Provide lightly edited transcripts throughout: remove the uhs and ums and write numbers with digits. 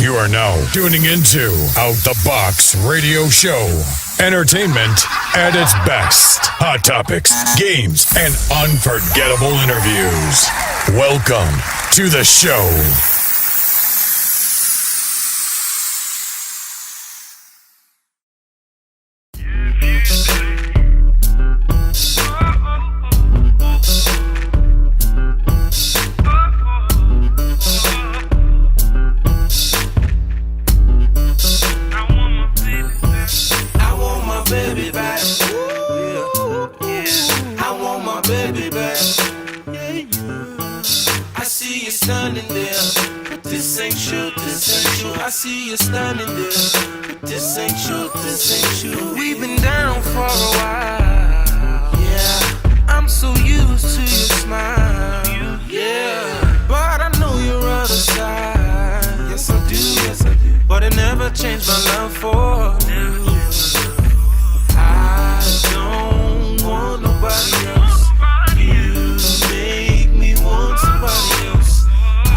You are now tuning into Out the Box Radio Show. Entertainment at its best. Hot topics, games, and unforgettable interviews. Welcome to the show. I see you standing there, but this ain't you, this ain't you. We've been down for a while, yeah. I'm so used to your smile, yeah. But I know your other side, yes I do, yes I do. But it never changed my love for you. I don't want nobody else. You make me want somebody else. I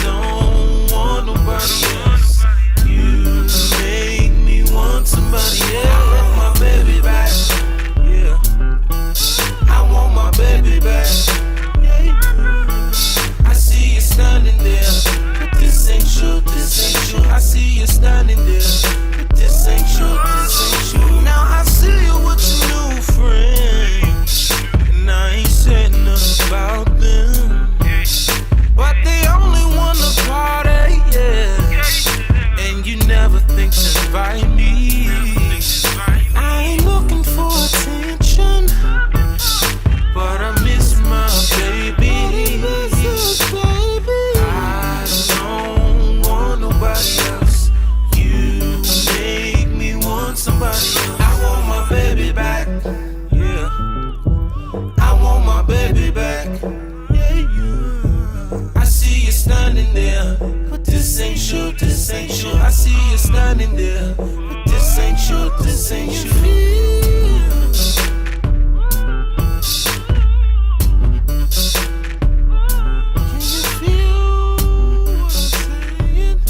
don't want nobody else. You make me want somebody else. I want my baby back. Yeah. I want my baby back. Yeah. I see you standing there, but this ain't you, this ain't you. I see you standing there, but this ain't you, this ain't you. Now I see you with your new friend, and I ain't said nothing about them. But they only wanna party, yeah. And you never think to invite me. I ain't looking for attention, but I miss my baby. I don't want nobody else. You make me want somebody else. I want my baby back, yeah. I want my baby back. I see you standing there, but this ain't you, this ain't you. I see you standing there, but this ain't you, this ain't you. Can you feel what I'm saying?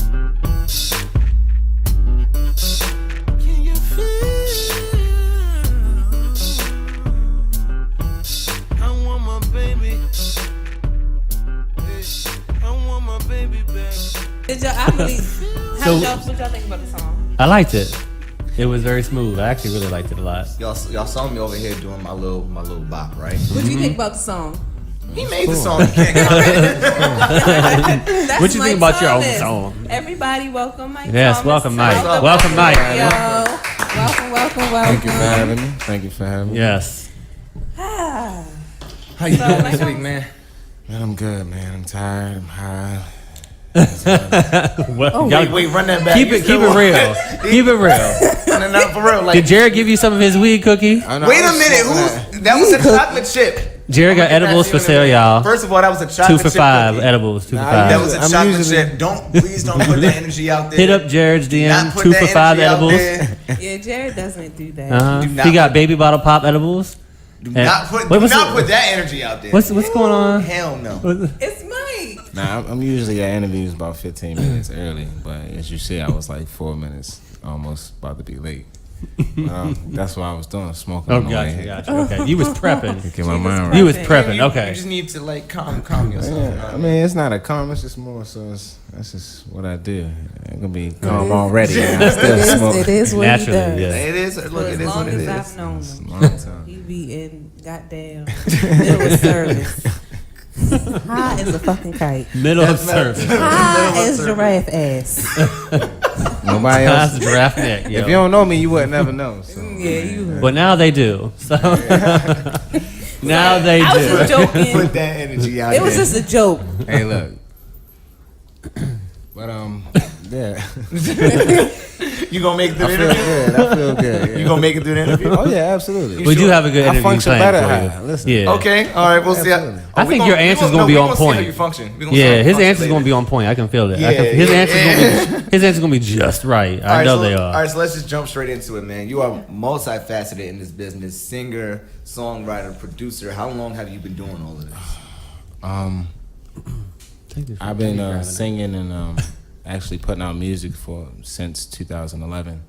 Can you feel? I want my baby. I want my baby back. Did y'all, what y'all think about the song? I liked it. It was very smooth. I actually really liked it a lot. Y'all saw me over here doing my little bop, right? What do you think about the song? He made the song. You can't comment. What you think about your own Thomas. song? Everybody, welcome Mike. Yes, Thomas. welcome, Mike. Welcome, Welcome, Mike. Welcome. Thank you for having me. Thank you for having me. Yes. How you doing this week, man? Man, I'm good, man. I'm tired. I'm high. Well, Wait, run that back. keep it real. Keep it real. Not for real. Like, Did Jared give you some of his weed cookie? wait a minute. That was a chocolate chip. Jared got edibles for sale, y'all. First of all, that was a 2 chocolate for chip $5 cookie. edibles. 2 for $5. That was a I'm chocolate usually- chip. Please don't put that energy out there. Hit up Jared's Do DM. not put 2 that for $5 energy out edibles. there. Yeah, Jared doesn't do that. Do not He got put- baby bottle pop edibles. Do not put that energy out there. What's going on? Hell no. It's Mike. Nah, I'm usually at interviews about 15 minutes early, but as you see, I was like 4 minutes almost about to be late. That's what I was doing, smoking. Oh, on the way here. gotcha. Okay, you was prepping. Get my mind right. You was prepping. You Okay. just need to like calm yourself. Yeah, I mean, it's not a calm. It's just more so. That's just what I do. I'm gonna be calm already. And I still smoke. It is what Naturally, he does. yeah. It is. Look, it As is long what it as is. I've known It's a him, long time. he be in goddamn middle of service. High as a fucking kite. Middle of service. High as giraffe ass. Nobody That's else. a giraffe neck, yo. If you don't know me, you would never know. So. Yeah, you. But now they do. So now they I was do. just joking. Put that energy out It there. was just a joke. Hey, look. But yeah. You gonna make it through I the feel interview? good. I feel good. Yeah. You gonna make it through the interview? Oh yeah, absolutely. We do have a good I interview function planned better for you. high. Listen. Yeah. Okay, all right, we'll see. Absolutely. I think your answer's gonna be on See how point. you function. Yeah, his answer's gonna be on point. I can feel that. His answer's gonna be just right. I know they All are. right, so let's just jump straight into it, man. You are multifaceted in this business: singer, songwriter, producer. How long have you been doing all of this? I've been singing and actually putting out music since 2011.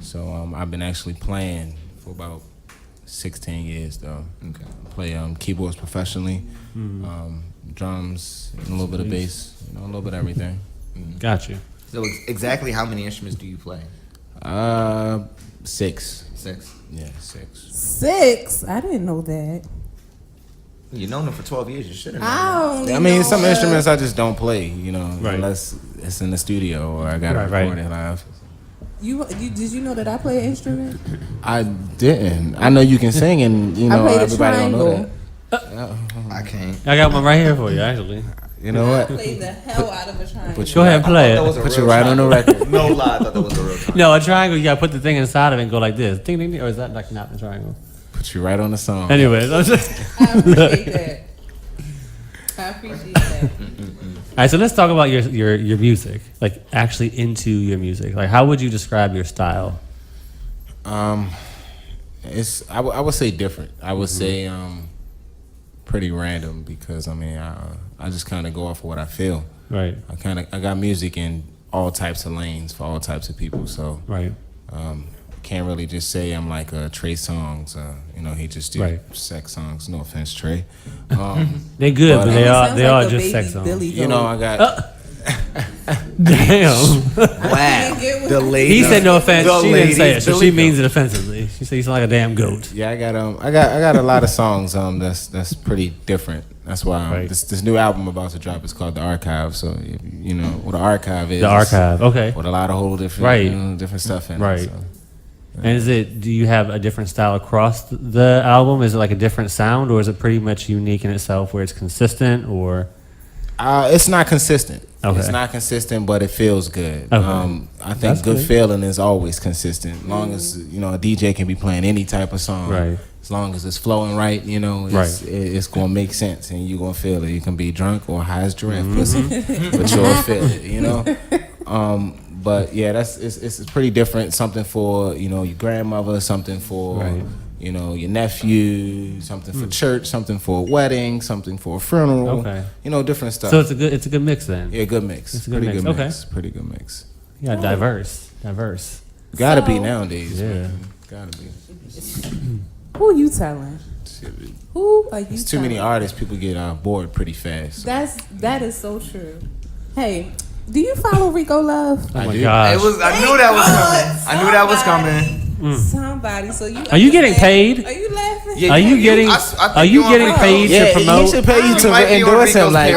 So I've been actually playing for about 16 years though. Okay. I play keyboards professionally, drums, and a little bit of bass, a little bit of everything. Got you. So exactly how many instruments do you play? 6. 6? Yeah, 6. 6? I didn't know that. You've known them for 12 years. You should have known. I mean, some instruments I just don't play, unless it's in the studio or I got to record it live. Did you know that I play an instrument? I didn't. I know you can sing, and everybody don't know that. I can't. I got one right here for you, actually. You know what? I played the hell out of a triangle. Go ahead and play it. Put you right on the record. No lie, I thought that was a real triangle. No, a triangle, you gotta put the thing inside of it and go like this. Ding, ding, ding. Or is that like not the triangle? Put you right on the song. Anyways, I appreciate that. I appreciate that. All right, so let's talk about your music. Like, actually into your music. Like, how would you describe your style? It's I would say different. I would say pretty random because I just kind of go off of what I feel. Right. I got music in all types of lanes for all types of people. So right. Can't really just say I'm like Trey Songz. He just do sex songs. No offense, Trey. They're good, but they are like just sex songs. I got. Damn. Wow. The lady. He said no offense. She didn't say it, so she means it offensively. She said you sound like a damn goat. Yeah, I got a lot of songs that's pretty different. That's why this new album about to drop is called The Archive. So you know what the archive is. The Archive, okay. With a lot of whole different different stuff in it. So. And do you have a different style across the album? Is it like a different sound, or is it pretty much unique in itself where it's consistent, or? It's not consistent. Okay. It's not consistent, but it feels good. Okay. I think good feeling is always consistent. As long as, a DJ can be playing any type of song. Right. As long as it's flowing right, it's going to make sense and you're going to feel it. You can be drunk or high as giraffe pussy, but you'll feel it, But yeah, it's pretty different. Something for, your grandmother, something for... your nephew, something for church, something for a wedding, something for a funeral. Okay. Different stuff. So it's a good mix then. Yeah, good mix. It's a good mix. Okay. Pretty good mix. Yeah, diverse. Gotta be nowadays. Yeah. Man. Gotta be. Who you telling? Who are you? It's too many artists. People get bored pretty fast. So. That is so true. Hey, do you follow Rico Love? Oh my gosh. I knew that was coming. Somebody, so you are you getting paid? Are you laughing? Yeah, are you getting paid to promote? He should pay you to endorse him. Like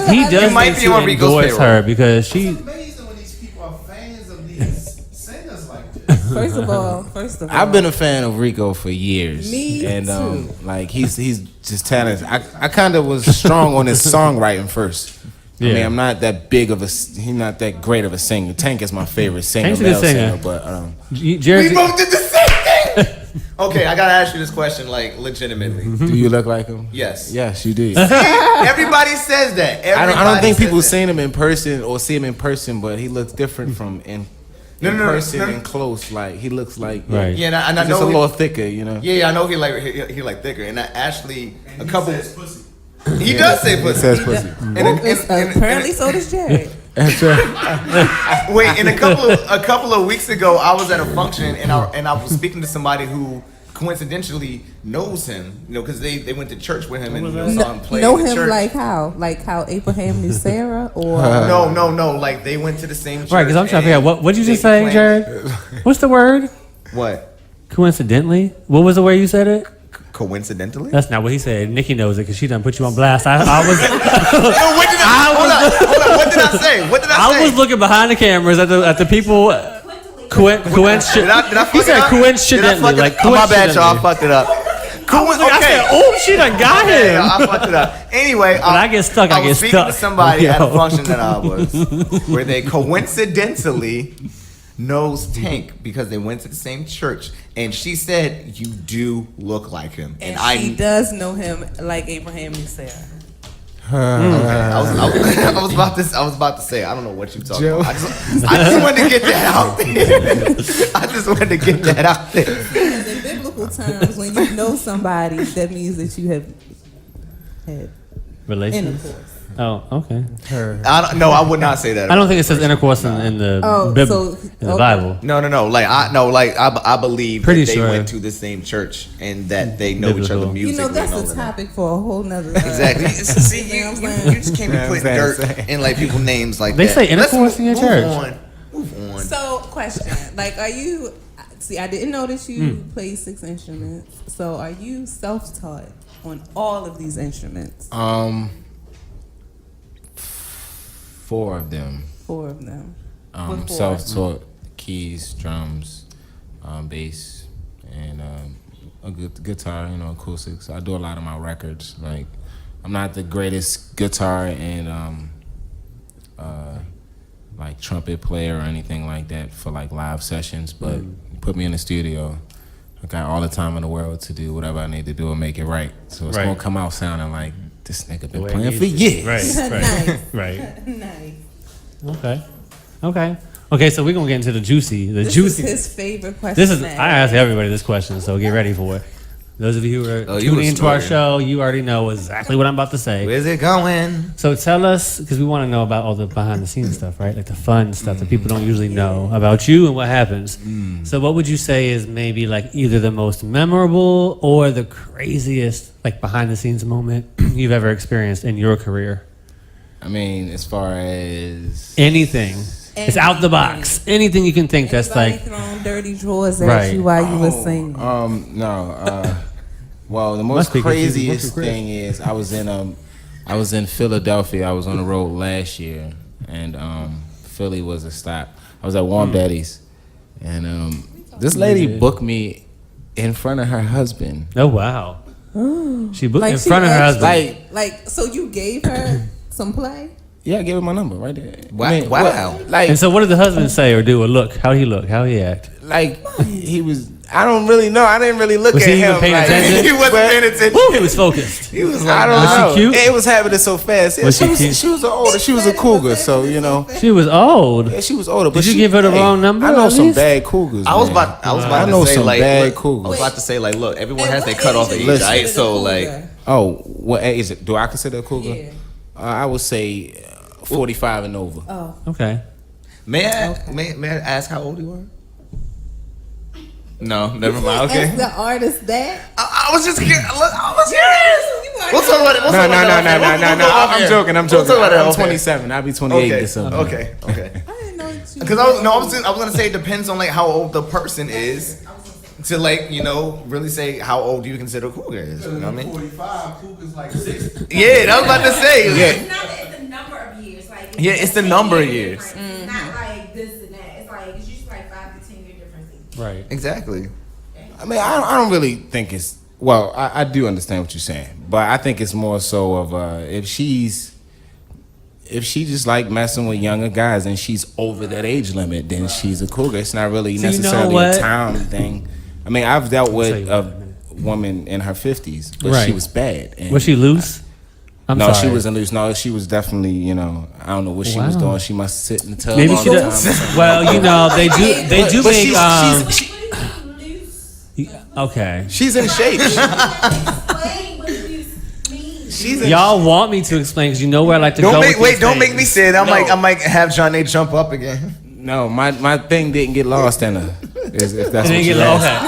he does need to endorse her because she. It's amazing when these people are fans of these singers like this. First of all, I've been a fan of Rico for years. Me and too. He's just talented. I kind of was strong on his songwriting first. Yeah. I mean, I'm not that big of he's not that great of a singer. Tank is my favorite singer, male singer, but we both did the same thing. Okay, I gotta ask you this question, like legitimately. Mm-hmm. Do you look like him? Yes. Yes, you do. Everybody says that. I don't think people seen him in person or see him in person, but he looks different from in person and close. Like he looks like and I know just a little thicker, Yeah, I know he like thicker, and I actually a couple. He does say pussy. He says pussy. Apparently, so does Jared. Wait, and a couple of weeks ago, I was at a function and I was speaking to somebody who coincidentally knows him, because they went to church with him and saw him play. Know in the him church. like how Abraham knew Sarah, or no, like they went to the same church. Right, because I'm trying to figure out what'd you just say, Jared? What's the word? What? Coincidentally, what was the way you said it? Coincidentally? That's not what he said. Nikki knows it because she done put you on blast. Hold on. What did I say? I was looking behind the cameras at the people. He said coincidentally. My bad, y'all. I fucked it up. I said, oh, she done got him. Yeah, I fucked it up. Anyway, when I get stuck, I get stuck. I was speaking to somebody at a function that I was, where they coincidentally knows Tank because they went to the same church, and she said you do look like him, and she does know him like Abraham knew Sarah. I was about to say I don't know what you're talking about. I just wanted to get that out there. Because in biblical terms, when you know somebody, that means that you have had relations. intercourse. Oh, okay. I would not say that. I don't think it says intercourse in the Bible. No. Like I believe Pretty that they sure. went to the same church and that they know each other Biblical. musically. That's and all a of that. topic for a whole nother. Exactly. See, you just can't be putting dirt in like people's names like They that. say intercourse in your church. Move on. So, question: like, are you? See, I didn't know that you play 6 instruments. So, are you self-taught on all of these instruments? 4 of them. 4 of them. What 4? Self-taught: keys, drums, bass, and a good guitar. Acoustics. I do a lot of my records. Like, I'm not the greatest guitar and like trumpet player or anything like that for like live sessions, but put me in the studio, I got all the time in the world to do whatever I need to do and make it right. So it's gonna come out sounding like this nigga been playing for years. Right. Right. Nice. Okay, so we're gonna get into the juicy. This is his favorite question. I ask everybody this question, so get ready for it. Those of you who are you tuning a into our story. show, you already know exactly what I'm about to say. Where's it going? So tell us, because we want to know about all the behind the scenes stuff, right? Like the fun stuff that people don't usually know about you and what happens. So what would you say is maybe like either the most memorable or the craziest like behind the scenes moment you've ever experienced in your career? I mean, as far as Anything. It's out the box. Anything you can think that's like throwing dirty drawers at Right. you while you were singing. no. Well, the most Must be 'cause you craziest was working thing is I was in Philadelphia. I was on the road last year, and Philly was a stop. I was at Warm Daddy's, and this lady booked me in front of her husband. Oh wow. She booked Like in she front of her asked husband. Like, so you gave her some play? Yeah, I gave her my number right there. Wow. what- like, And so what did the husband say or do or look? How he look? How he act? like he was. I don't really know. I didn't really look Was at he even him. paying like, attention? He wasn't paying attention. Woo, he was focused. He was I like, don't Was she know. cute? It was happening so fast. Yeah, Was she cute? she was older. She was a cougar, so you know. She was old. Yeah, she was older. But Did you she- give her the hey, wrong number I know at some least? bad cougars. I was man. about I to know say some like, bad look, cougars. I was about to say like, look, everyone And has what their cutoff age age, is right? it So a like, cougar? Oh, what age is it? Do I consider a cougar? Yeah. I would say 45 and over. Oh, Okay. may I ask how old you were? No, never mind. ask Okay. the artist that. I was just curious. I was curious. We'll talk about it. We'll No. talk about that. I'm joking. We'll talk about that I'm off air. 27. I'll be 28 Okay. this summer. Okay. I didn't know that you. Because I was gonna say it depends on like how old the person is to like really say how old you consider a cougar is. You know what I mean? 45, Cougar's like 60. Yeah, that was about to say. It's the number of years. Like Yeah, it's the number of years. It's not like this and that. It's usually like 5 to 10 year difference. Right. Exactly. I mean, I don't really think it's. Well, I do understand what you're saying, but I think it's more so of if she just like messing with younger guys and she's over that age limit, then she's a cougar. It's not really So you know necessarily what? a time thing. I mean, I've dealt tell with you a in a minute. woman in her 50s, but Right. she was bad. And Was she loose? I'm no, sorry. she wasn't loose. No, she was definitely, I don't know what she was Wow. doing. She must sit in the tub Maybe all she the does. time. Well, they do But make she's okay. she's in shape. Explain what loose means. She's in Y'all want me to explain because you know where I like to go. Don't with these don't make me things. say it. No. I might have John A jump up again. No, my thing didn't get lost in her. If that's And then what get you're low. asking.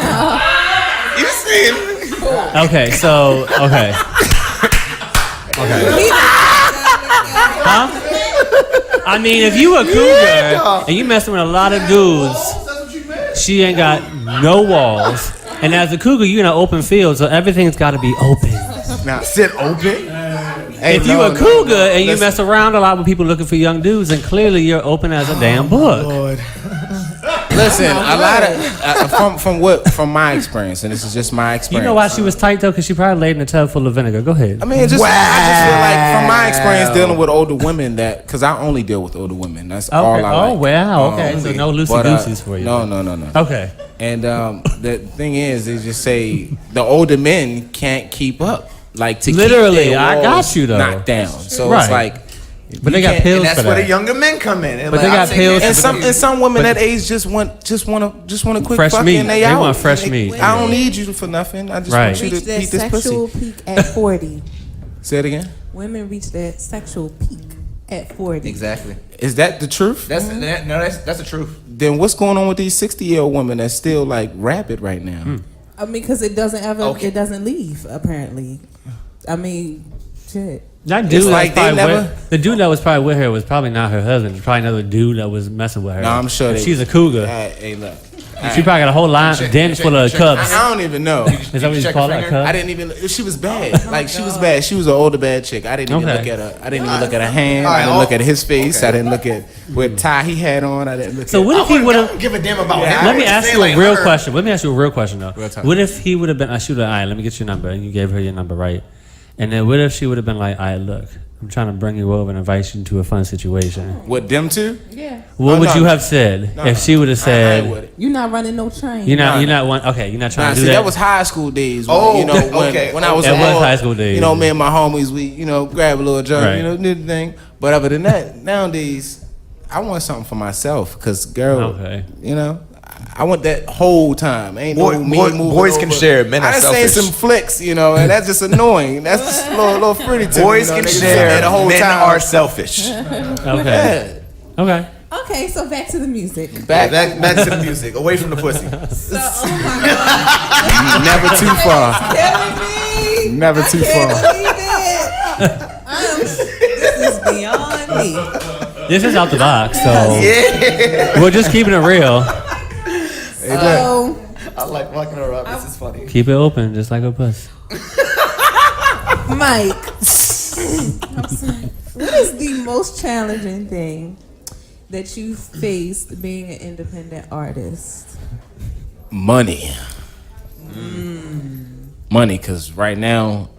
Okay. You see it? Okay. So okay. Huh? I mean, if you a cougar and you messing with a lot of dudes, That's what you meant. she ain't got no walls. And as a cougar, you in an open field, so everything's got to be open. Sit open. Hey, If you no, a cougar no, and you listen. mess around a lot with people looking for young dudes, then clearly you're open as a damn book. Listen, a lot of from my experience, and this is just my experience. You know why she was tight though? Because she probably laid in a tub full of vinegar. Go ahead. I mean, I just feel like from my experience dealing with older women because I only deal with older women. That's all I like. Oh wow. Okay. So no loosey But, goosies for you. No. Okay. And the thing is, they just say the older men can't keep up. Like to Literally, keep their I got walls you, though. knocked down. So Right. it's like, But they got can't- pills And that's for where that. the younger men come in. But they got pills and for some women that age just want a quick Fresh fucking. meat. And they They out. want fresh They- meat. I don't need you for nothing. I just Right. want you to Reach their eat this pussy. sexual peak at 40. Say it again. women reach their sexual peak at 40. Exactly. Is that the truth? That's the truth. Then what's going on with these 60-year-old women that's still like rapid right now? I mean, because it doesn't leave, apparently. I mean, shit. That dude, like they never. The dude that was probably with her was probably not her husband. It's probably another dude that was messing with her. No, I'm sure she's a cougar. Hey, look. She probably got a whole den full of cubs. I don't even know. Is that what you call it? I didn't even. She was bad. Like she was bad. She was an older bad chick. I didn't even look at her. I didn't even look at her hand. I didn't look at his face. I didn't look at what tie he had on. I didn't look. So what if he would have? Give a damn about him. Let me ask you a real question. Let me ask you a real question though. What if he would have been? I shoot her. All right, let me get your number, and you gave her your number, right? And then what if she would have been like, all right, look, I'm trying to bring you over and invite you into a fun situation. With them two? Yeah. What would you have said if she would have said, "You're not running no train. You're not one. Okay, you're not trying to do that." That was high school days. When, when I was that was high school days. Me and my homies, we grab a little joint, do the thing. But other than that, nowadays, I want something for myself. Cause girl, I want that whole time. Ain't boys can share. Men are selfish. I seen some flicks, and that's just annoying. That's just a little pretty to boys me. Boys can share. The whole men time. are selfish. Okay. Okay. Okay, so back to the music. Back to the music. Away from the pussy. So, Never too far. Never too far. This is beyond me. This is out the box, so we're just keeping it real. So, I like walking her up. This is funny. Keep it open, just like a puss. Mike, what is the most challenging thing that you faced being an independent artist? Money. Money, because right now,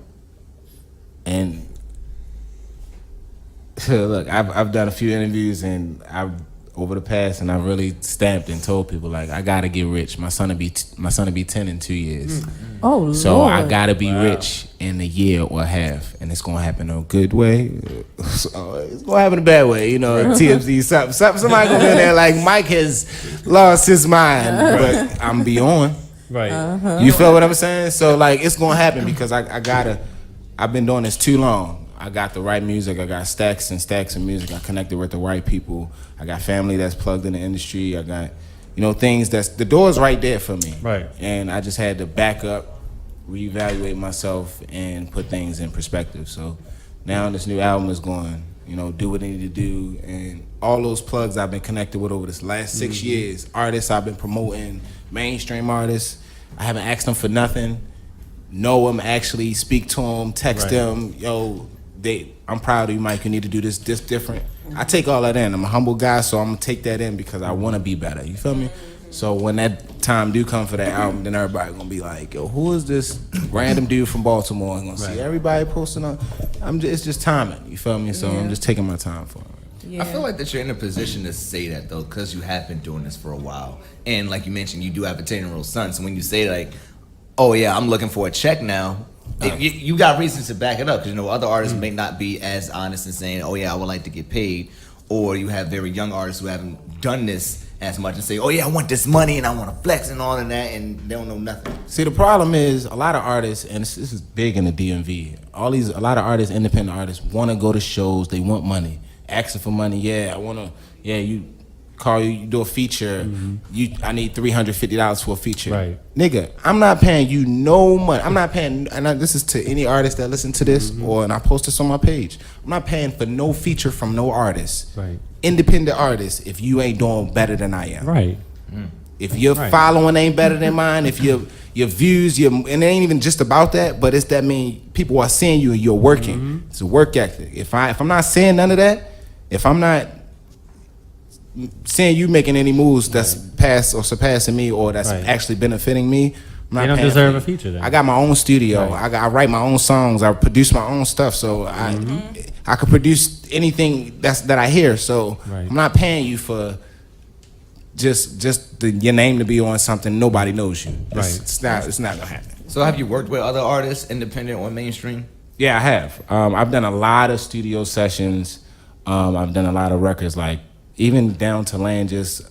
and look, I've done a few interviews, and over the past, and I really stamped and told people like I gotta get rich. My son will be 10 in 2 years. Oh, so Lord. I gotta be rich in a year or a half, and it's gonna happen in a good way. So it's gonna happen in a bad way, TMZ. Somebody gonna be in there like Mike has lost his mind, but I'm beyond. Right. You feel what I'm saying? So like it's gonna happen because I've been doing this too long. I got the right music. I got stacks and stacks of music. I connected with the right people. I got family that's plugged in the industry. I got, things the door's right there for me. Right. And I just had to back up, reevaluate myself, and put things in perspective. So now this new album is going, do what I need to do. And all those plugs I've been connected with over this last 6 years, artists I've been promoting, mainstream artists, I haven't asked them for nothing. Know them, actually speak to them, text them, I'm proud of you, Mike. You need to do this different. I take all that in. I'm a humble guy, so I'm gonna take that in because I want to be better. You feel me? So when that time do come for that album, then everybody gonna be like, "Yo, who is this random dude from Baltimore?" I'm gonna see everybody posting on. It's just timing. You feel me? So I'm just taking my time for it. Yeah. I feel like that you're in a position to say that though, because you have been doing this for a while, and like you mentioned, you do have a 10-year-old son. So when you say like, "Oh yeah, I'm looking for a check now." You got reasons to back it up because other artists may not be as honest in saying, "Oh yeah, I would like to get paid," or you have very young artists who haven't done this as much and say, "Oh yeah, I want this money and I want to flex and all of that," and they don't know nothing. See, the problem is a lot of artists, and this is big in the DMV. A lot of artists, independent artists, want to go to shows. They want money, asking for money. Yeah, I want to. Yeah, you call you do a feature. I need $350 for a feature. Right. Nigga, I'm not paying you no money. I'm not paying, this is to any artist that listen to this, and I post this on my page. I'm not paying for no feature from no artist. Right. Independent artist, if you ain't doing better than I am. Right. If your following ain't better than mine, if your views, and it ain't even just about that, but it's that mean people are seeing you and you're working. It's a work ethic. If I'm not seeing none of that, if I'm not seeing you making any moves that's past or surpassing me or that's actually benefiting me, I'm not you don't paying deserve for a feature then. I got my own studio. I write my own songs. I produce my own stuff. So I could produce anything that I hear. So I'm not paying you for just your name to be on something nobody knows you. It's not gonna happen. So have you worked with other artists, independent or mainstream? Yeah, I have. I've done a lot of studio sessions. I've done a lot of records, like even down to land just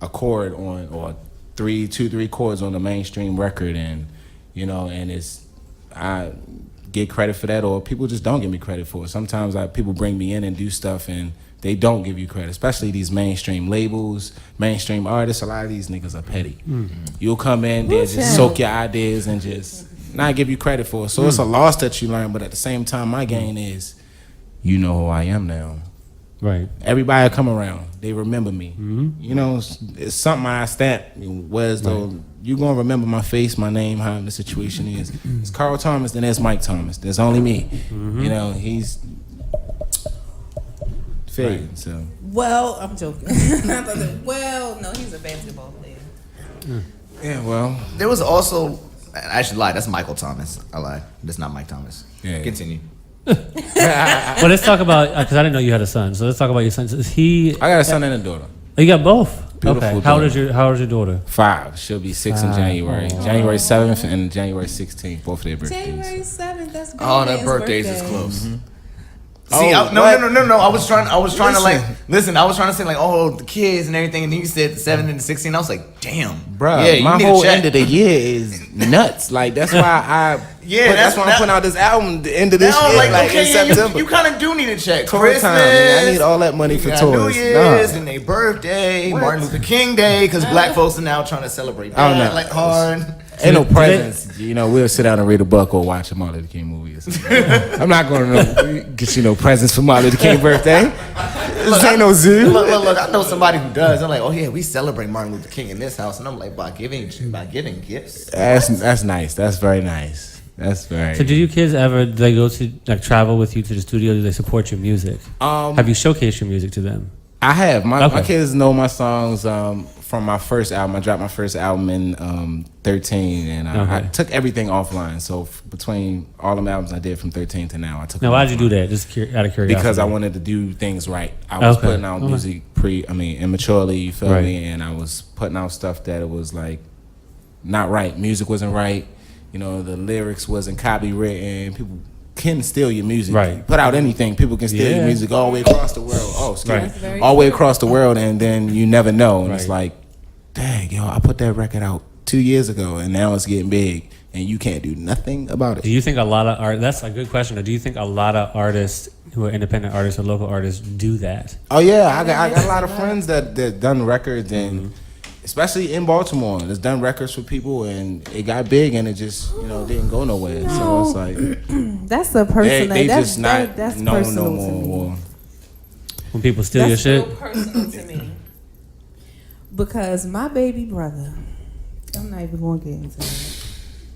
a chord on or three chords on the mainstream record, and and it's get credit for that, or people just don't give me credit for it. Sometimes people bring me in and do stuff and they don't give you credit, especially these mainstream labels, mainstream artists. A lot of these niggas are petty. You'll come in, they'll just soak your ideas and just not give you credit for it. So it's a loss that you learn, but at the same time, my gain is, you know who I am now. Right. Everybody come around, they remember me. You know, it's something I stamp. Whereas though you gonna remember my face, my name, how the situation is. It's Carl Thomas, then there's Mike Thomas. There's only me. You know, he's fading. So. Well, I'm joking. Well, no, he's a basketball player. Yeah, well, There was also, I should lie, that's Michael Thomas. I lied. That's not Mike Thomas. Yeah. Continue. Well, let's talk about, because I didn't know you had a son. So let's talk about your son. Is he? I got a son and a daughter. Oh, you got both. Beautiful Okay. daughter. How old is your daughter? 5. She'll be 6 in January. January 7th and January 16th. Both of their birthdays. January 7th, that's Oh, their Batman's birthdays is birthday. close. See, Oh, no. I was trying to Listen. like listen. I was trying to say like, oh, the kids and everything, and then you said the 7 and the 16. I was like, damn, Bruh, yeah, you my need whole to check. end of the year is nuts. Like that's why Yeah, that's why I'm putting out this album the end of this Now, year, like okay, in yeah, September. you kind of do need to check Tour Christmas. time, man. I need all that money you for got tours. New Year's Nah. and their birthday, Martin Luther King Day, because black folks are now trying to celebrate that Oh, no. like hard. Ain't no presents. You know, we'll sit down and read a book or watch a Martin Luther King movie or something. I'm not going to get you no presents for Martin Luther King's birthday. This ain't no zoo. Look, I know somebody who does. I'm like, oh yeah, we celebrate Martin Luther King in this house, and I'm like, by giving gifts. That's nice. That's very nice. That's very. So, do your kids ever? Do they go to like travel with you to the studio? Do they support your music? Have you showcased your music to them? I have. My Okay. kids know my songs from my first album. I dropped my first album in 13, and I Okay. took everything offline. So between all the albums I did from 13 to now, I took. Now, them why did you do offline. that? Just out of curiosity. Because I wanted to do things right. I was Okay. putting out Okay. music immaturely, you feel Right. me? And I was putting out stuff that it was like not right. Music wasn't right. You know, the lyrics wasn't copywritten. People can steal your music. Right. You put out anything, people can steal your music all the way across the world. Oh, excuse Right. me. That's very All the way across the world, and then you never know. And it's Right. like, dang, yo, I put that record out 2 years ago, and now it's getting big, and you can't do nothing about it. Do you think a lot of art? That's a good question. Do you think a lot of artists who are independent artists or local artists do that? Oh yeah, I got a lot of friends that done records, and especially in Baltimore, that's done records for people, and it got big, and it just didn't go nowhere. So it's like That's a personal. they that's, just not that's known personal no to me. more. When people steal That's your real shit? personal to me. Because my baby brother, I'm not even going to get into it.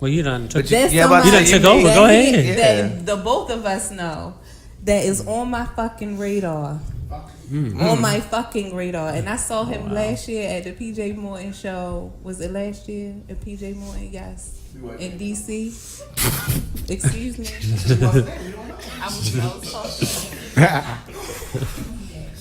Well, you done took. There's Yeah, but somebody you done took over. that Go he- ahead. That the both of us know that is on my fucking radar. On my fucking radar. And I saw him last year at the PJ Morton show. Was it last year at PJ Morton? Yes. In DC. Excuse me. I was talking.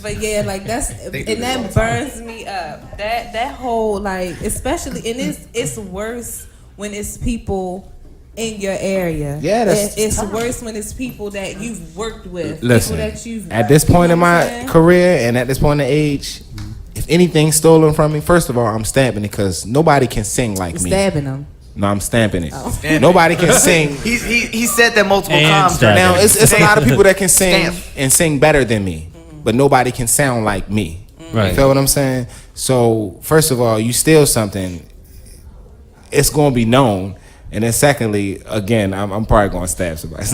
But yeah, like that burns me up. That whole like, especially, and it's worse when it's people in your area. Yeah, it's worse when it's people that you've worked with. Listen, people that you've at this point in you know what I'm my saying? career and at this point in age, if anything's stolen from me, first of all, I'm stamping it because nobody can sing like me. Stabbing them. No, I'm stamping it. Oh. Nobody can sing. He said that multiple And times. stab Now it. it's a lot of people that can sing Stamp. and sing better than me, but nobody can sound like me. Right. You feel what I'm saying? So first of all, you steal something, it's gonna be known, and then secondly, again, I'm probably gonna stab somebody.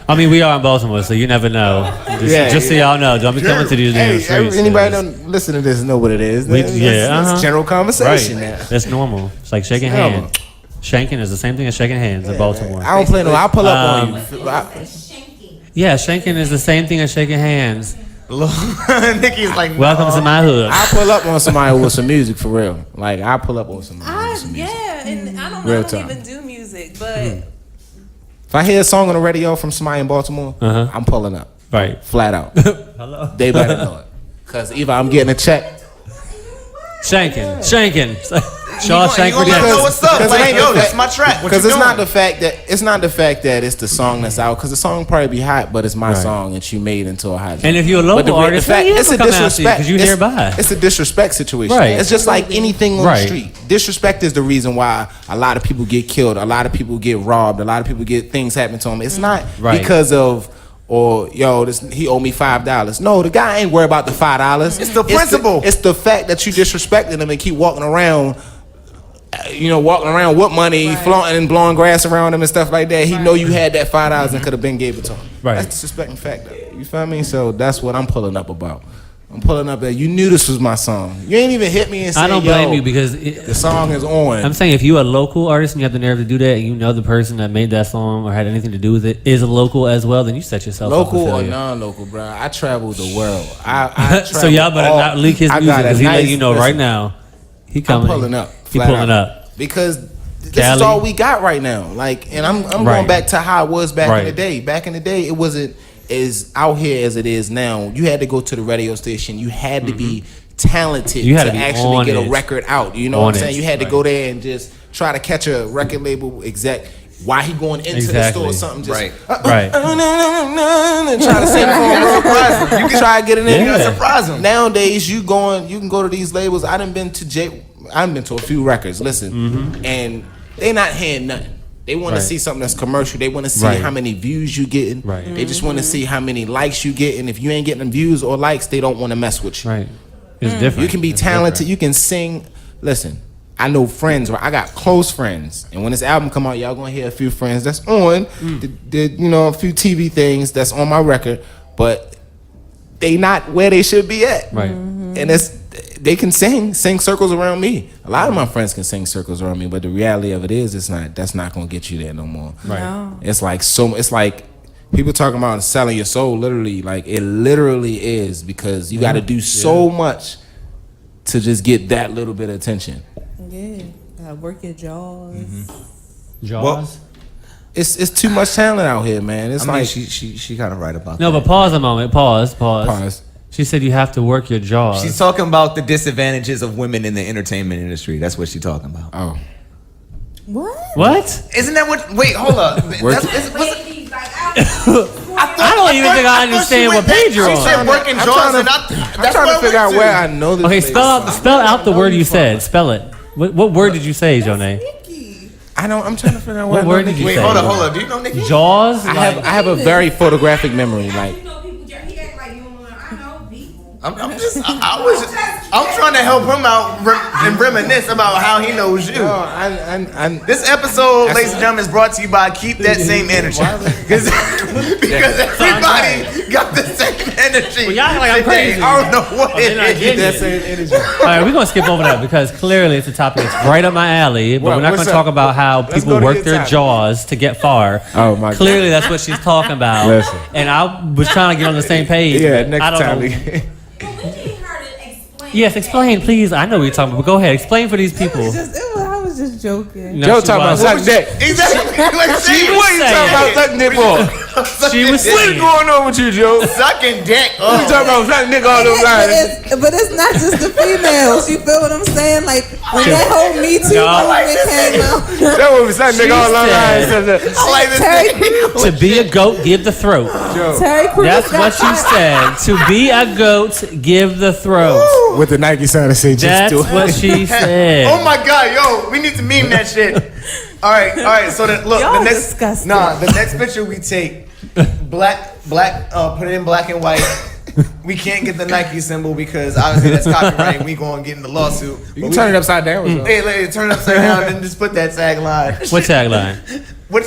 I mean, we are in Baltimore, so you never know. Just so y'all know, don't be coming to these damn streets. Anybody don't listen to this know what it is. It's general conversation. Right. Now. That's normal. It's like shaking Normal. hands. Shanking is the same thing as shaking hands in Baltimore. I don't play no. I'll pull up on you. Yeah, shanking is the same thing as shaking hands. Nikki's like, Welcome to my hood. I'll pull up on somebody with some music for real. Like I'll pull up on somebody with some music. Yeah, and I don't, Real I don't time. even do music, but If I hear a song on the radio from somebody in Baltimore, I'm pulling up. Right. Flat out. They better know it. Cause either I'm getting a check. Shanking. Shawshank you gonna Redemption. know what's up. Like, yo, that's my track. Because it's not the fact that it's the song that's out. Because the song probably be hot, but it's my song and she made into a hot. And if you're a local artist, it's a disrespect because you nearby. It's a disrespect situation. Right. It's just like anything on the street. Disrespect is the reason why a lot of people get killed. A lot of people get robbed. A lot of people get things happen to them. It's not because of. Or he owe me $5. No, the guy ain't worried about the $5. It's the principle. It's the fact that you disrespecting him and keep walking around. Walking around with money, flaunting and blowing grass around him and stuff like that. He know you had that $5 and could have been gave it to him. Right. That's disrespecting factor. You feel me? So that's what I'm pulling up about. I'm pulling up that you knew this was my song. You ain't even hit me and say, I don't blame you because the song is on. I'm saying if you're a local artist and you have the nerve to do that, and you know the person that made that song or had anything to do with it is a local as well, then you set yourself up for local or failure. non-local, bro. I traveled the world. I So y'all better not leak his music because he let you know right now. He coming. I'm pulling up. He pulling up because this is all we got right now. Like, and I'm going back to how it was back in the day. Back in the day, it wasn't as out here as it is now. You had to go to the radio station. You had to be talented to actually get a record out. You know what I'm saying? You had to go there and just try to catch a record label exec. Why he going into the store or something? Just trying to sing for him real quick. You can try to get it in. Surprise him. Nowadays, you can go to these labels. I've been to a few records. Listen, and they not hearing nothing. They want to see something that's commercial. They want to see how many views you getting. They just want to see how many likes you get. And if you ain't getting them views or likes, they don't want to mess with you. Right. It's different. You can be talented. You can sing. Listen, I know friends. I got close friends. And when this album come out, y'all gonna hear a few friends that's on. A few TV things that's on my record, but they not where they should be at. Right. And they can sing circles around me. A lot of my friends can sing circles around me, but the reality of it is, that's not gonna get you there no more. Right. No. It's like people talking about selling your soul. Literally, like it literally is, because you got to do so much to just get that little bit of attention. Yeah, gotta work your jaws. Jaws. Well, it's too much talent out here, man. It's like she kind of right about that. No, but pause a moment. Pause. She said you have to work your jaws. She's talking about the disadvantages of women in the entertainment industry. That's what she's talking about. Oh. What? Isn't that what? Wait, hold up. I don't even think I understand what page you're on. She said working jaws, and I'm trying to figure out where I know this. Okay, spell out the word you said. Spell it. What word did you say, Jonay? I'm trying to figure out what word did you say? Wait, hold up. Do you know Nikki? Jaws. I have a very photographic memory. Like, I'm trying to help him out and reminisce about how he knows you. This episode, ladies and gentlemen, is brought to you by Keep That Same Energy. Because everybody got the same energy. Well, y'all act like I'm crazy. I don't know what it is. Keep that same energy. All right, we're gonna skip over that because clearly it's a topic that's right up my alley. But we're not gonna talk about how people work their jaws to get far. Oh my God. Clearly, that's what she's talking about. Listen. And I was trying to get on the same page. Yeah, next I don't time. know. Yes, explain, please. I know what you're talking about, but go ahead. Explain for these people. I was just joking. No, Joe she talking about wasn't. suck dick. Exactly. She was What you talking about sucking dick for? She was What's saying. going on with you, Joe? Sucking dick. What you talking about sucking dick all those lines? But it's not just the females. You feel what I'm saying? Like when that whole Me Too movement came out. That was sucking dick all those lines. I like this Terry thing. To be a goat, give the throat. Terry Crews. That's what she said. To be a goat, give the throat. With the Nike sign that say just That's do it. what she said. Oh my God, yo, we need to meme that shit. All right. So look, Y'all the next disgusting. the next picture we take, black, put it in black and white. We can't get the Nike symbol because obviously that's copyright. We gonna get in the lawsuit. You can turn it upside down. Hey, turn it upside down and just put that tagline. What tagline? What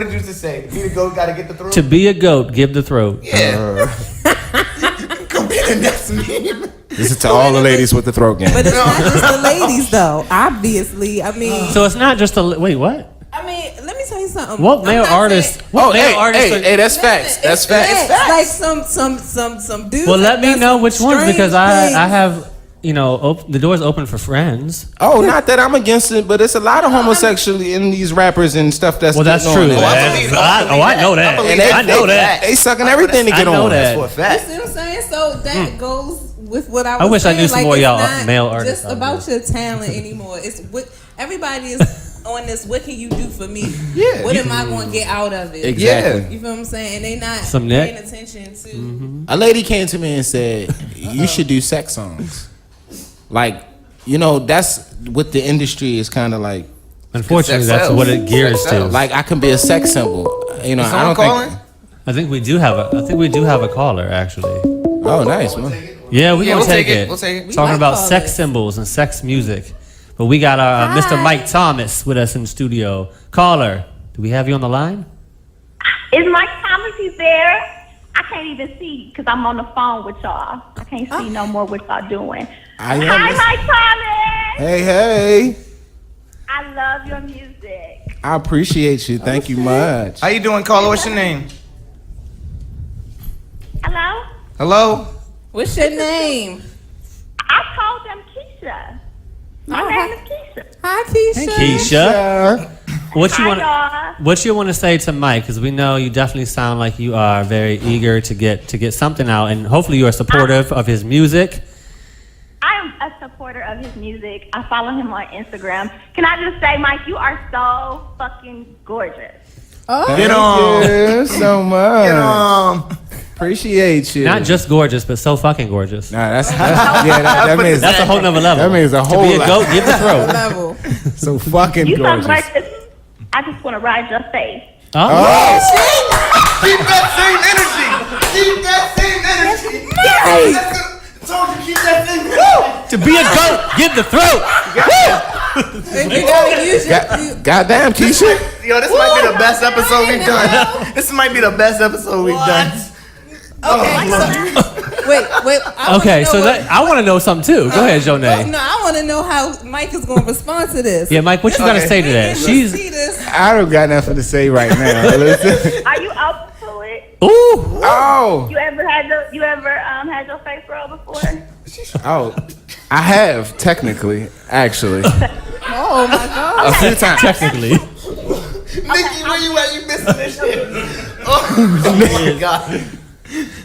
did you just say? Be the goat, gotta get the throat. To be a goat, give the throat. Yeah. Go be the next meme. This is to all the ladies with the throat game. But it's not just the ladies, though. Obviously, I mean. So it's not just a wait. What? I mean, let me tell you something. What male artist? Hey, that's facts. That's facts. Like some dudes. Well, let me does know which ones strange because I things. have the door's open for friends. Oh, not that I'm against it, but it's a lot of homosexuality in these rappers and stuff that's Well, that's getting true. on. I know that. And I know that. They sucking everything to get I know on. that. For a fact. You see what I'm saying? So that goes with what I was I wish I saying, knew some like, more it's y'all not male artists just out about there. your talent anymore. It's what everybody is on this. What can you do for me? Yeah. What am I going to get out of it? Exactly. You feel what I'm saying? And they not Some paying neck. attention to. A lady came to me and said, "You should do sex songs." Like, you know, that's what the industry is kind of like. Unfortunately, Sex that's sells. what it gears Sex to. sells. Like, I can be a sex symbol. You know, I Someone don't calling? think. I think we do have a caller actually. Oh, nice. Well, Yeah, we're Yeah, gonna we'll take take it. it. We'll take it. We Talking like about callers. sex symbols and sex music, but we got our Mr. Hi. Mike Thomas with us in the studio. Caller, do we have you on the line? Is Mike Thomas there? I can't even see because I'm on the phone with y'all. I can't see no more what y'all doing. I am. Hi, Mike Thomas. Hey, hey. I love your music. I appreciate you. Thank you much. How you doing, caller? What's your name? Hello? Hello? What's your name? I told them Keisha. My Oh, name is Keisha. Hi, Keisha. Keisha, what you Hi, want? y'all. What you want to say to Mike? Because we know you definitely sound like you are very eager to get something out, and hopefully you are supportive of his music. I am a supporter of his music. I follow him on Instagram. Can I just say, Mike, you are so fucking gorgeous. Oh, Thank Get on. you so much. Get on. Appreciate you. Not just gorgeous, but so fucking gorgeous. Nah, that's yeah. That means That's a whole nother level. That means a To whole be a lot. goat, give the throat. level. So fucking You so gorgeous. gorgeous. I just want to ride your face. Oh. Keep that same energy. Keep that same energy. That's good. Told you keep that same energy. To be a goat, give the throat. And you gotta use your. Goddamn, Keisha. Yo, this might be the best episode we've done. This might be the best episode we've done. Okay, so, wait. I Okay, wanna so know that, I want to know something too. Go ahead, what- Jonay. No, I want to know how Mike is going to respond to this. Yeah, Mike, what you gotta Okay. say to that? See She's this. I don't got nothing to say right now. Listen. Are you up to it? ooh. Oh, You ever had your face rolled before? oh, I have technically, actually, Oh my God. a few times. Technically, Nikki, where you at? You missing this shit. Oh my God.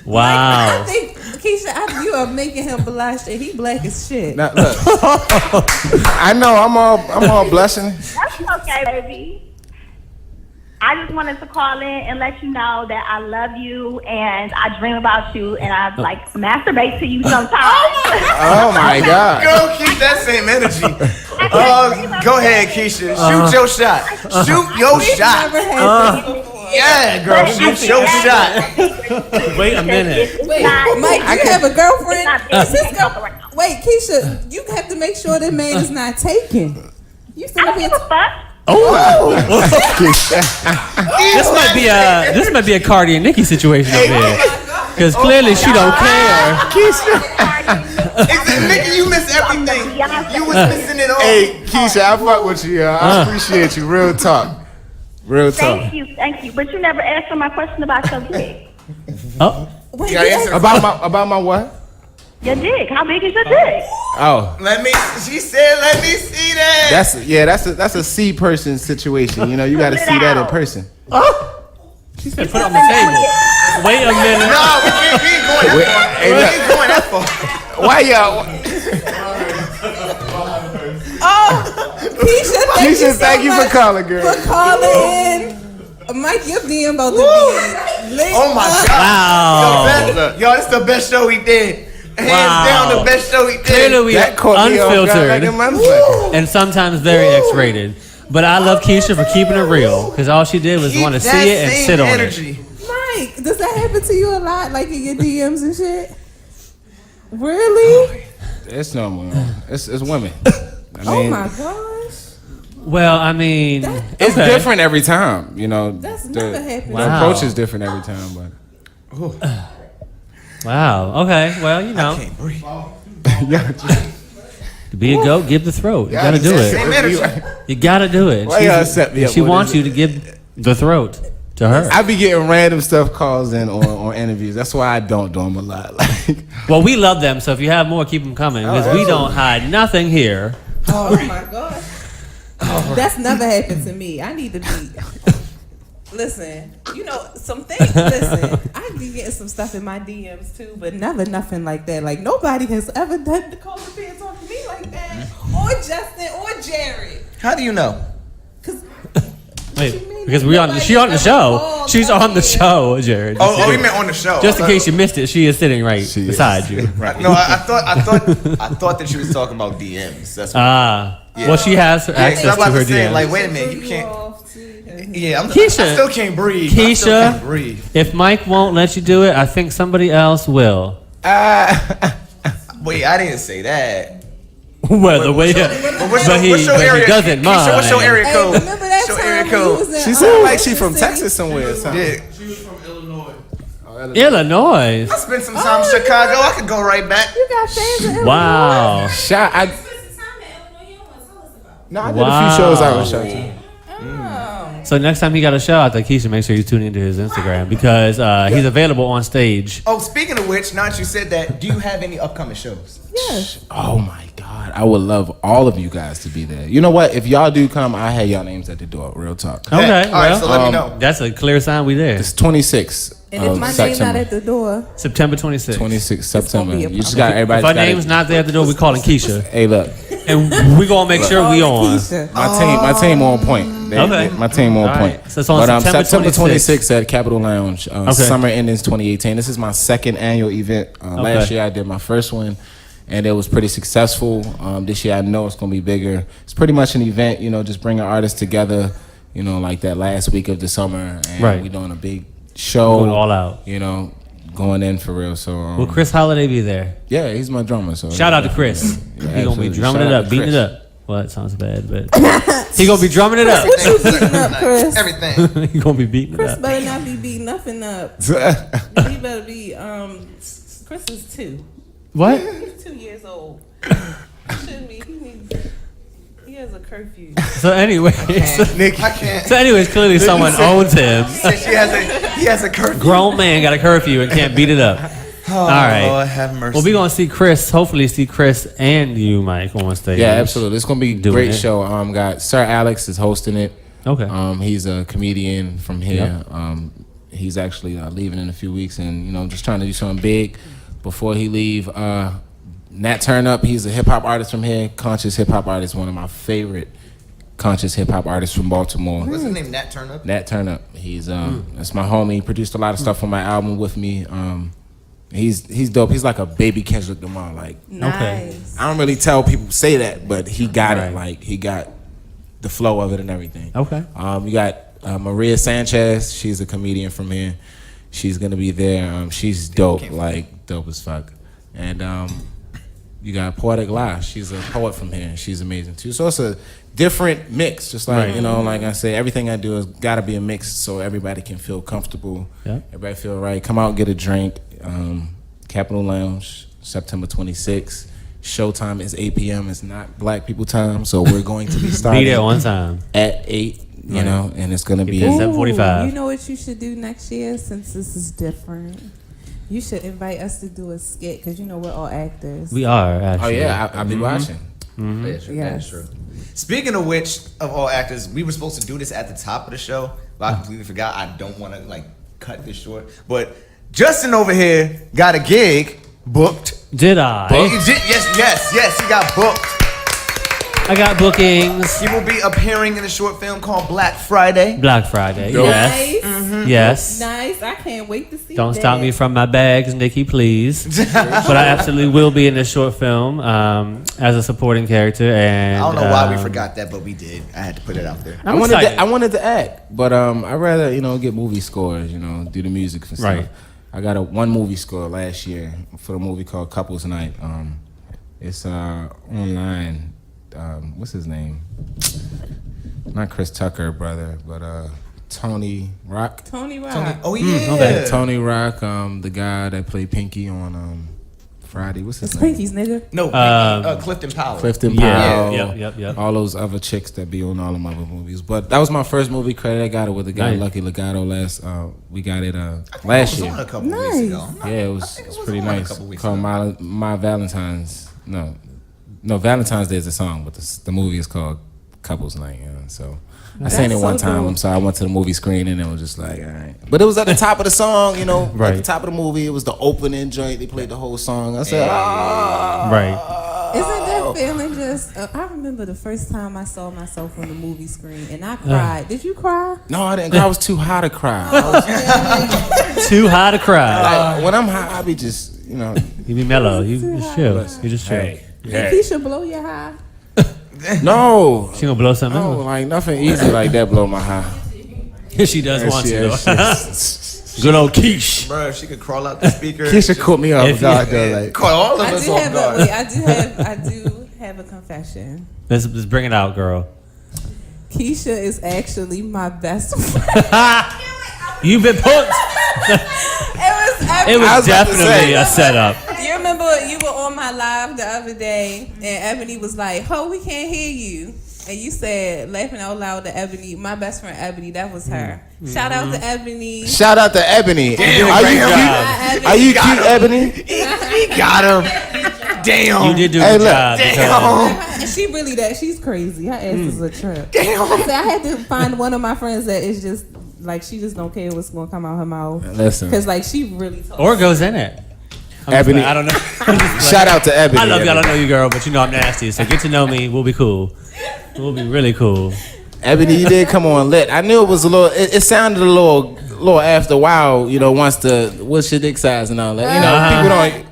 wow. I think Keisha, you are making him blush, and he black as shit. Now, look, I know I'm all blushing. That's okay, baby. I just wanted to call in and let you know that I love you and I dream about you and I like masturbate to you sometimes. Oh my God. Go keep that same energy. Go ahead, Keisha. Shoot your shot. Shoot your shot. Never had Yeah, girl. Shoot your shot. Wait a minute. Wait, Mike, you have a girlfriend? Is his girl? around. Wait, Keisha, you have to make sure that man is not taken. You I still don't be give a fuck. This might be a Cardi and Nicki situation over here. Because clearly she don't care. Exactly. Nikki, you miss everything. You was missing it all. Hey, Keisha, I fuck with you. I appreciate you. Real talk. Real talk. Thank you. But you never answered my question about your dick. Oh, Wait, You gotta answer. About my what? Your dick. How big is your dick? Oh, She said, let me see that. that's a C person situation. You know, you got to see that in person. she said put it on the table. Wait a minute. No, we ain't going that far. Hey, We look. ain't going that far. Why y'all? Keisha, Thank you for calling, girl. For calling in. Mike, your DM about to be lit. Oh my God. Wow. Yo, this the best show we did. Hands Wow. down the best show we did. Clearly we That are caught me off guard like a unfiltered motherfucker. and sometimes very X-rated. But I love Keisha for keeping it real. Because all she did was Keep want to that see it and same sit on energy. it. Mike, does that happen to you a lot, like in your DMs and shit? Really? It's normal. It's women. I Oh mean, my gosh. Well, I mean, it's okay. different every time. You know, That's the, never happened. the Wow. approach is different every time. But Wow. Okay. Well, you know, Can't breathe. to be a goat, give the throat. You gotta do Same it. energy. You gotta do it. Why y'all set me up She with wants this? you to give the throat to her. I be getting random stuff calls in on interviews. That's why I don't do them a lot. Like, Well, we love them, so if you have more, keep them coming because we don't hide nothing here. Oh my gosh. That's never happened to me. I need to be. Listen, you know, some things, listen, I be getting some stuff in my DMs too, but never nothing like that. Like, nobody has ever done the Cola Bear talk to me like that. Or Justin, or Jared. How do you know? Cause, Wait, because she on the show. She's on the show, Jared. Oh, we meant on the show. Just in case you missed it, she is sitting right beside you. Right. No, I thought that she was talking about DMs. That's what well, she has access to her DMs. Like, wait a minute, you can't. Yeah, I Keisha, still can't breathe. Keisha, if Mike won't let you do it, I think somebody else will. Wait, I didn't say that. Well, the way, but he doesn't mind. What's your area code? Hey, remember that time She sounded like she from Texas somewhere. Yeah. She was from Illinois. Illinois. I spent some time in Chicago. I could go right back. You got fans in Illinois. Wow. I did a few shows out in Shelton. So next time he got a show out there, Keisha, make sure you tune into his Instagram because he's available on stage. Oh, speaking of which, now that you said that, do you have any upcoming shows? Yes. Oh my God, I would love all of you guys to be there. You know what? If y'all do come, I have y'all names at the door. Real talk. Okay, all right, so let me know. That's a clear sign we there. It's 26. And if my name's not at the door, September 26th. 26 September. be a You just got everybody. If our name's not there at the door, we calling Keisha, Hey, look, and we gonna make sure we on. Keisha. my team on point. Okay. My team on All point. right. So it's on September 26th at Capitol Lounge. Summer Endings 2018. This is my second annual event. Last year I did my first one, and it was pretty successful. This year I know it's gonna be bigger. It's pretty much an event, you know, just bringing artists together. You know, like that last week of the summer, and we doing a big show. Going all out. You know, going in for real. So Will Chris Holiday be there? yeah, he's my drummer. So Shout out to Chris. Yeah, He gonna be absolutely. drumming Shout it out up, to beating it Chris. up. Well, that sounds bad, but he gonna be drumming it up. what you beating up, Chris? Everything. He gonna be beating it Chris up. better not be beating nothing up. He better be, Chris is 2. What? He's 2 years old. Shouldn't be. He has a curfew. So anyway, I can't. so anyways, clearly someone owns him. He has a curfew. Grown man got a curfew and can't beat it up. Oh, all right. Lord have mercy. Well, we gonna see Chris. Hopefully, see Chris and you, Mike, on stage. Yeah, absolutely. It's gonna be a Doing great it. show. Got Sir Alex is hosting it. Okay. He's a comedian from here. He's actually leaving in a few weeks, and you know, just trying to do something big before he leave. Nat Turn Up, he's a hip hop artist from here, conscious hip hop artist, one of my favorite conscious hip hop artists from Baltimore. What's his name? Nat Turn Up. Nat Turn Up. He's that's my homie. He produced a lot of stuff on my album with me. He's dope. He's like a baby Kendrick Lamar. Like, Nice. I don't really tell people say that, but he got it. Like, he got the flow of it and everything. Okay. You got Maria Sanchez. She's a comedian from here. She's gonna be there. She's dope, like dope as fuck. And you got Poetic La. She's a poet from here. She's amazing too. So it's a different mix. Just like you know, like I say, everything I do has got to be a mix so everybody can feel comfortable. Yeah. Everybody feel right. Come out, get a drink. Capitol Lounge, September 26th. Showtime is 8 p.m. It's not black people time, so we're going to be starting Be there on time at 8. You know, and it's gonna be. there 7:45. You know what you should do next year since this is different? You should invite us to do a skit because you know we're all actors. We are actually. Oh yeah, I'll be watching. That's true. That is true. Speaking of which, of all actors, we were supposed to do this at the top of the show, but I completely forgot. I don't want to like cut this short, but Justin over here got a gig booked. Did I? Yes, he got booked. I got bookings. He will be appearing in a short film called Black Friday. Black Friday. Dope. Yes. Nice. Yes. Nice. I can't wait to see Don't that. stop me from my bags, Nikki, please. But I absolutely will be in this short film as a supporting character. And I don't know why we forgot that, but we did. I had to put it out there. I'm excited. I wanted to act, but I'd rather get movie scores. Do the music and stuff. Right. I got one movie score last year for a movie called Couples Night. It's online. What's his name? Not Chris Tucker, brother, but Tony Rock. Tony Rock. Oh yeah. Okay. Tony Rock, the guy that played Pinky on Friday. What's his It's name? Pinky's nigga. No, Clifton Powell. Clifton Yeah. Powell. Yep. All those other chicks that be on all of my other movies. But that was my first movie credit. I got it with the guy Nice. Lucky Legato last. We got it last It was year. on a couple Nice. weeks ago. Yeah, it was pretty on a nice. couple weeks Called ago. My Valentine's. No, Valentine's Day is a song, but the movie is called couples night. So I seen it one time. I'm sorry, I went to the movie screen and it was just like, all right. But it was at the top of the song, at the top of the movie. It was the opening joint. They played the whole song. I said, Right. Isn't that feeling just? I remember the first time I saw myself on the movie screen and I cried. Did you cry? No, I didn't cry. I was too high to cry. Too high to cry. Like, when I'm high, I be just, You be mellow. You just chill. You just chill. Hey. Keisha blow your high. No. She gonna blow something. No, like nothing easy like that blow my high. She does want to. Though. Good old Keish. Bro, if she could crawl out the speaker. Keisha caught me off guard though. Like, caught all of us off guard. I do have a confession. Let's bring it out, girl. Keisha is actually my best friend. You've been put. It was definitely a setup. You remember you were on my live the other day, and Ebony was like, "Oh, we can't hear you," and you said, laughing out loud to Ebony, my best friend Ebony, that was her. Shout out to Ebony. Shout out to Ebony. Damn, Are you cute, Ebony? He got him. Damn. You did do a good job. Damn. And she really she's crazy. Her ass is a trip. Damn. I had to find one of my friends that is just like she just don't care what's gonna come out her mouth. Listen, because like she really or goes in it. Ebony, I don't know. Shout out to Ebony. I love you. I don't know you, girl, but I'm nasty. So get to know me. We'll be cool. We'll be really cool. Ebony, you did come on lit. I knew it was a little. It sounded a little after a while. Once what's your dick size and all that. People don't.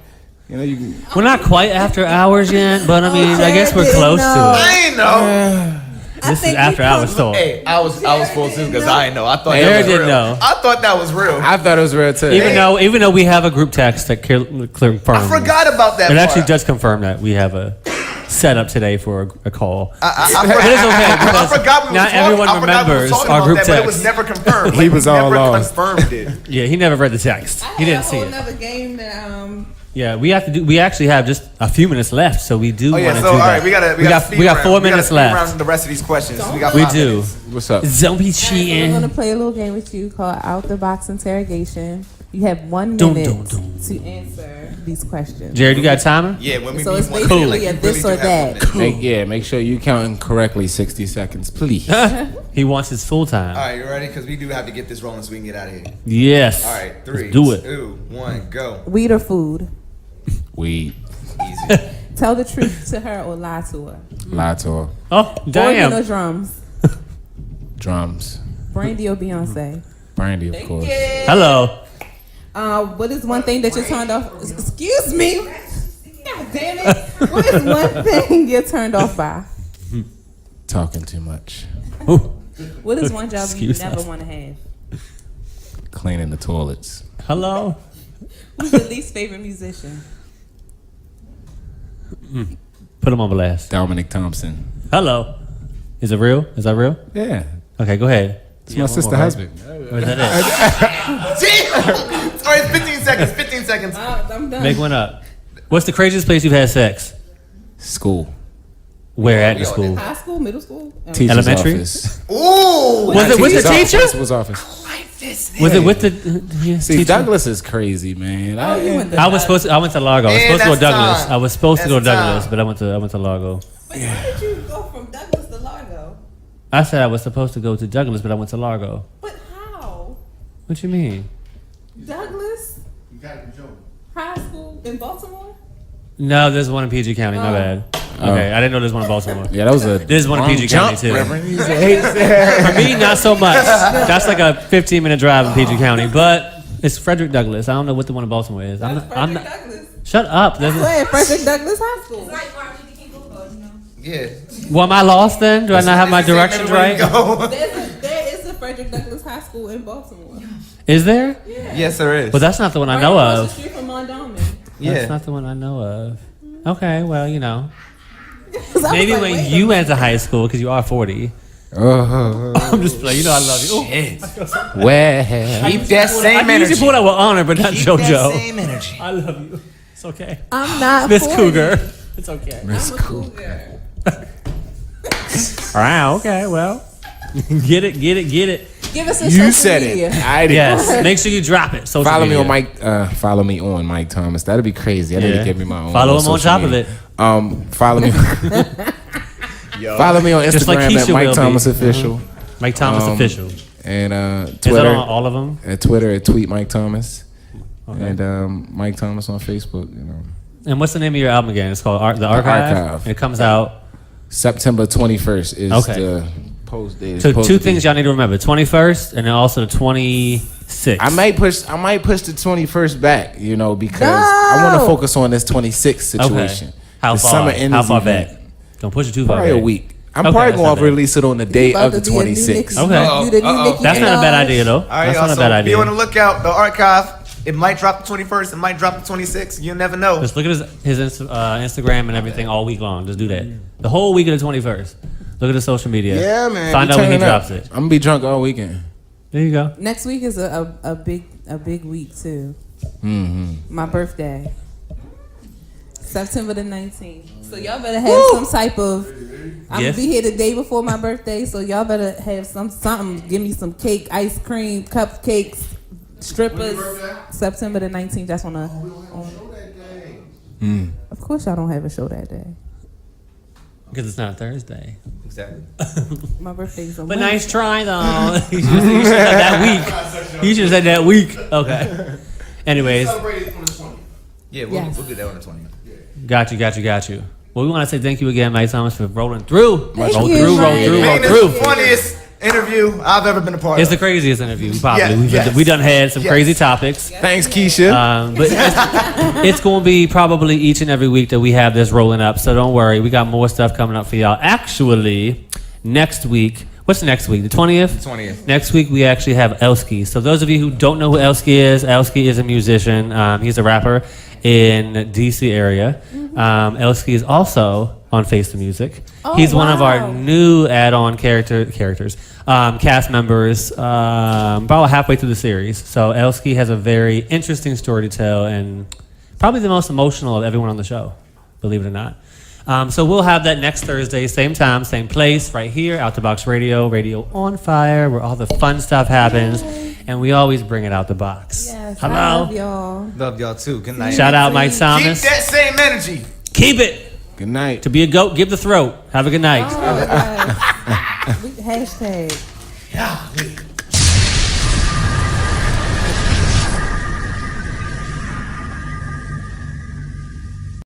We're not quite after hours yet, but I mean, I guess we're close to it. I ain't know. This is after hours talk. Hey, I was full too because I ain't know. I thought Jared that was didn't real. know. I thought that was real. I thought it was real too. Even though we have a group text that confirms. I forgot about that. It actually does confirm that we have a setup today for a call. I forgot. Not everyone remembers our group text. But it was never confirmed. He was all lost. Confirmed it. Yeah, he never read the text. He didn't see it. Another game that Yeah, we actually have just a few minutes left, so we do want to do all that. right, we got 4 minutes left. The rest of these questions. We do. What's up? Don't be we're cheating. gonna play a little game with you called Out the Box Interrogation. You have 1 minute to answer these questions. Jared, you got a timer? Yeah, when we So meet it's one, basically a this or that. Make sure you counting correctly. 60 seconds, please. He wants his full time. All right, you ready? Because we do have to get this rolling so we can get out of here. Yes. All right, 3, Let's do it. 2, 1, go. Weed or food? Weed. Easy. Tell the truth to her or lie to her. Lie to her. Oh, Organ or damn. drums? Drums. Brandy or Beyonce? Brandy, of course. Hello. What is one thing that you're turned off? Excuse me. God damn it. What is one thing you're turned off by? Talking too much. What is one job Excuse you never us. want to have? Cleaning the toilets. Hello. Who's your least favorite musician? Put him on blast. Dominic Thompson. Hello. Is it real? Is that real? Yeah. Okay, go ahead. It's my sister husband. Or is that it? Damn! All right, 15 seconds. 15 seconds. I'm done. Make one up. What's the craziest place you've had sex? School. Where at the school? High school, middle school? Teacher's Elementary? office. Ooh! Was it with the teacher? Principal's office. Was it with the See, teacher? Douglas is crazy, man. I went to Largo. I was Man, supposed to go to that's Douglas. time. I was supposed to go to That's Douglas, time. but I went to Largo. But how did you go from Douglas to Largo? I said I was supposed to go to Douglas, but I went to Largo. But how? What you mean? Douglas? You got the joke. High school in Baltimore? No, there's one in PG County. My bad. Okay, I didn't know there's one in Baltimore. Yeah, that was a. There's one in PG County too. Reverend. For me, not so much. That's like a 15-minute drive in PG County, but it's Frederick Douglass. I don't know what the one in Baltimore is. I'm not. Douglass. Shut up. There's Wait, Frederick Douglass High School. It's like Martin Luther King Boulevard, you know? Yeah. Well, am I lost then? Do I not have my directions right? There is a Frederick Douglass High School in Baltimore. Is there? Yes, there is. Well, that's not the one I know Right across of. the street from Mondawmin. That's not the one I know of. Okay, well, you know. 'Cause I was Maybe like, when wait a you minute. went to high school, because you are 40. I'm just like, you know I love you. Ooh. Well, Keep that I same can usually energy. pull that with honor, but not Keep that JoJo. same energy. I love you. It's okay. I'm not Miss 40. Cougar. It's okay. Miss I'm a Cool. cougar. All right, okay, well. Get it. Give us a You social said media. it. I did. Yes, make sure you drop it. Social Follow me media. on Mike. Follow me on Mike Thomas. That'd be crazy. I need Yeah. to give me my own. Follow him on social top of media. it. Follow me. Follow me on Just like Instagram Keisha at Mike will Thomas be. Official. Mike Thomas Official. And Is Twitter. that on all of them? At Twitter at Tweet Mike Thomas. Okay. And Mike Thomas on Facebook. You know. And what's the name of your album again? It's called The Archive. And it comes out September 21st is the post date. So two things y'all need to remember: 21st, and then also the 26th. I might push the 21st back, you know, because I want to focus on this 26th situation. Okay. How far back? Don't push it too far. Probably back. a week. I'm probably going to release it on the day of the 26th. Okay. That's not a bad idea, though. All right, That's not a so bad idea. be on the lookout. The archive. It might drop the 21st. It might drop the 26th. You never know. Just look at his Instagram and everything all week long. Just do that. The whole week of the 21st. Look at the social media. Yeah, man. Find out when he drops it. I'm going to be drunk all weekend. There you go. Next week is a big week too. Mm-hmm. My birthday, September the 19th. So y'all better have some type of. I'm gonna be here the day before my birthday, so y'all better have something. Give me some cake, ice cream, cupcakes, strippers. September the 19th. That's on a. Of course, y'all don't have a show that day. Because it's not a Thursday. Exactly. My birthday's on But Wednesday. nice try, though. You should have said that week. You should have said that week. Okay. Anyways. Yeah, we'll do that on the 20th. Got you. Well, we want to say thank you again, Mike Thomas, for rolling through. Thank roll you, through. The funniest interview I've ever been a part It's of. the craziest interview, probably. Yes. We done had some crazy topics. Thanks, Keisha. But it's going to be probably each and every week that we have this rolling up. So don't worry. We got more stuff coming up for y'all. Actually, next week, what's next week? The 20th? 20th. Next week, we actually have Elsky. So those of you who don't know who Elsky is a musician. He's a rapper in D.C. area. Elsky is also on Face the Music. He's one of our new add-on characters, cast members, about halfway through the series. So Elsky has a very interesting story to tell and probably the most emotional of everyone on the show, believe it or not. So we'll have that next Thursday, same time, same place, right here, Out the Box Radio, Radio on Fire, where all the fun stuff happens, and we always bring it out the box. Yes, Hello. I love y'all. Love y'all too. Good night. Shout out Mike Thomas. Keep that same energy. Keep it. Good night. To be a goat, give the throat. Have a good night. Oh, yes. Hashtag. Yeah.